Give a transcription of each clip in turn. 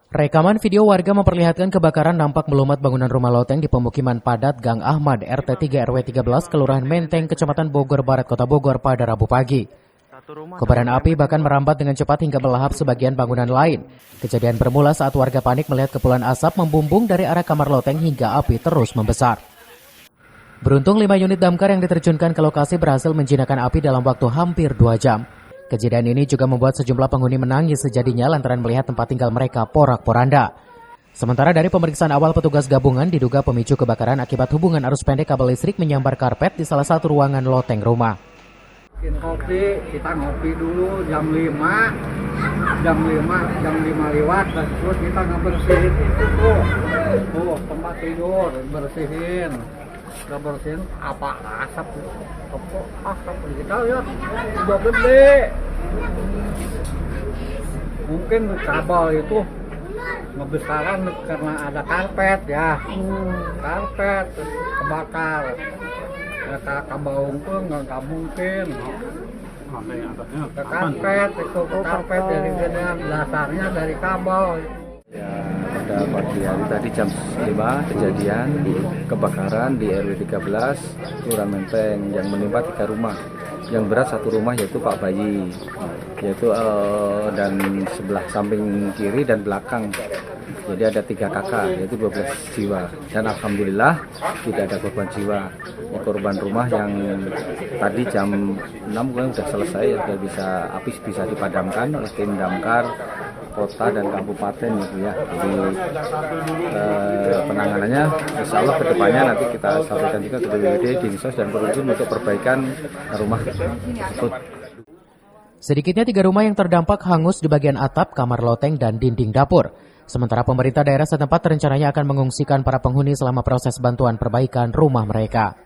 Rekaman video warga memperlihatkan kebakaran nampak melumat bangunan rumah loteng di pemukiman padat Gang Ahmad, RT 3 RW 13, Kelurahan Menteng, Kecamatan Bogor Barat, Kota Bogor pada Rabu pagi. Kobaran api bahkan merambat dengan cepat hingga melahap sebagian bangunan lain. Kejadian bermula saat warga panik melihat kepulan asap membumbung dari arah kamar loteng hingga api terus membesar. Beruntung 5 unit damkar yang diterjunkan ke lokasi berhasil menjinakkan api dalam waktu hampir 2 jam. Kejadian ini juga membuat sejumlah penghuni menangis sejadinya lantaran melihat tempat tinggal mereka porak-poranda. Sementara dari pemeriksaan awal petugas gabungan diduga pemicu kebakaran akibat hubungan arus pendek kabel listrik menyambar karpet di salah satu ruangan loteng rumah. Kita ngopi dulu jam 5 lewat, terus kita ngebersihin itu tuh tempat tidur, bersihin apa asap kita lihat udah gede, mungkin kabel itu ngebesaran karena ada karpet ya, karpet kebakar. Ya kabel untung nggak mungkin. Ke karpet itu karpet dari dasarnya dari kabel. Ya, pada pagi hari tadi jam 5 kejadian kebakaran di RW 13 Kelurahan Menteng yang menimpa 3 rumah. Yang berat 1 rumah yaitu Pak Bayi, yaitu dan sebelah samping kiri dan belakang. Jadi ada 3 kakak, yaitu 12 jiwa. Dan alhamdulillah tidak ada korban jiwa. Ya, korban rumah yang tadi jam 6 sudah selesai, sudah api bisa dipadamkan oleh tim damkar kota dan kabupaten gitu ya. Jadi penanganannya insya Allah kedepannya nanti kita sampaikan juga ke BPBD, Dinsos dan Perhubungan untuk perbaikan rumah tersebut. Sedikitnya 3 rumah yang terdampak hangus di bagian atap, kamar loteng, dan dinding dapur. Sementara pemerintah daerah setempat rencananya akan mengungsikan para penghuni selama proses bantuan perbaikan rumah mereka.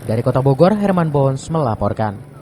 Dari Kota Bogor, Herman Bons melaporkan.